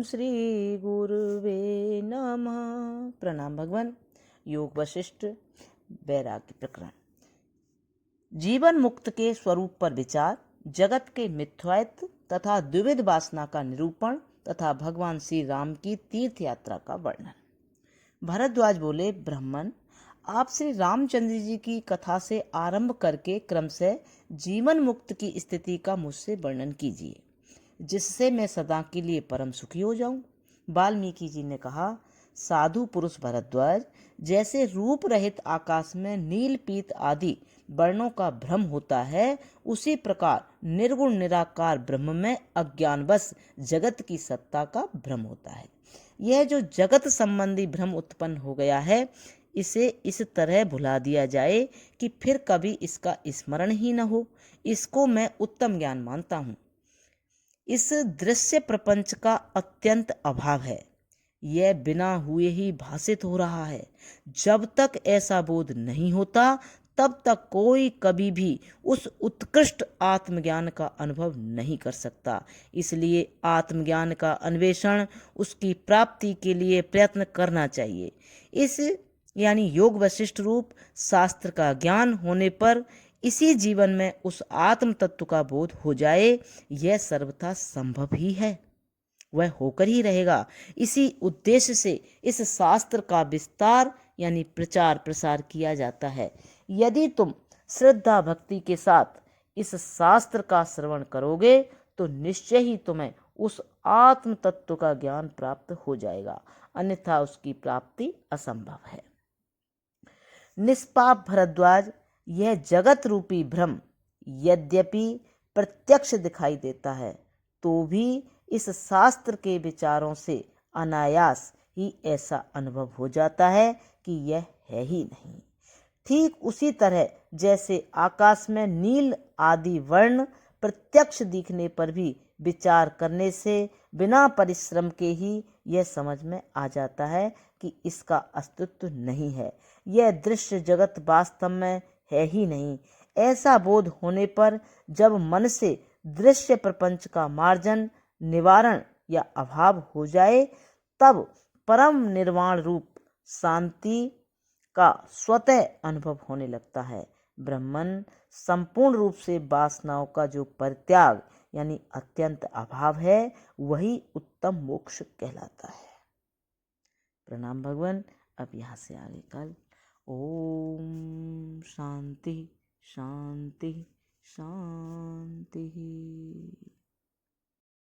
श्री गुरुवे नमः। प्रणाम भगवान। योग वशिष्ठ वैराग्य प्रकरण। जीवन मुक्त के स्वरूप पर विचार, जगत के मिथ्यात्व तथा द्विविध वासना का निरूपण तथा भगवान श्री राम की तीर्थ यात्रा का वर्णन। भरद्वाज बोले, ब्राह्मण, आप श्री रामचंद्र जी की कथा से आरंभ करके क्रमशः जीवन मुक्त की स्थिति का मुझसे वर्णन कीजिए, जिससे मैं सदा के लिए परम सुखी हो जाऊं। वाल्मीकि जी ने कहा, साधु पुरुष भरद्वाज, जैसे रूप रहित आकाश में नील पीत आदि वर्णों का भ्रम होता है, उसी प्रकार निर्गुण निराकार ब्रह्म में अज्ञानवश जगत की सत्ता का भ्रम होता है। यह जो जगत संबंधी भ्रम उत्पन्न हो गया है, इसे इस तरह भुला दिया जाए कि फिर कभी इसका स्मरण ही न हो। इसको मैं उत्तम ज्ञान मानता हूँ। इस दृश्य प्रपंच का अत्यंत अभाव है। यह बिना हुए ही भासित हो रहा है। जब तक ऐसा बोध नहीं होता, तब तक कोई कभी भी उस उत्कृष्ट आत्मज्ञान का अनुभव नहीं कर सकता। इसलिए आत्मज्ञान का अन्वेषण, उसकी प्राप्ति के लिए प्रयत्न करना चाहिए। इस यानी योग वशिष्ठ रूप शास्त्र का ज्ञान होने पर इसी जीवन में उस आत्म तत्व का बोध हो जाए, यह सर्वथा संभव ही है, वह होकर ही रहेगा। इसी उद्देश्य से इस शास्त्र का विस्तार यानी प्रचार प्रसार किया जाता है। यदि तुम श्रद्धा भक्ति के साथ इस शास्त्र का श्रवण करोगे तो निश्चय ही तुम्हें उस आत्म तत्व का ज्ञान प्राप्त हो जाएगा, अन्यथा उसकी प्राप्ति असंभव है। निष्पाप भरद्वाज, यह जगत रूपी भ्रम यद्यपि प्रत्यक्ष दिखाई देता है, तो भी इस शास्त्र के विचारों से अनायास ही ऐसा अनुभव हो जाता है कि यह है ही नहीं। ठीक उसी तरह जैसे आकाश में नील आदि वर्ण प्रत्यक्ष दिखने पर भी विचार करने से बिना परिश्रम के ही यह समझ में आ जाता है कि इसका अस्तित्व नहीं है, यह दृश्य जगत वास्तव में है ही नहीं। ऐसा बोध होने पर जब मन से दृश्य प्रपंच का मार्जन, निवारण या अभाव हो जाए, तब परम निर्वाण रूप शांति का स्वतः अनुभव होने लगता है। ब्रह्मन, संपूर्ण रूप से वासनाओं का जो परित्याग यानी अत्यंत अभाव है, वही उत्तम मोक्ष कहलाता है। प्रणाम भगवान। अब यहाँ से आगे कल। ओम शांति शांति शांति।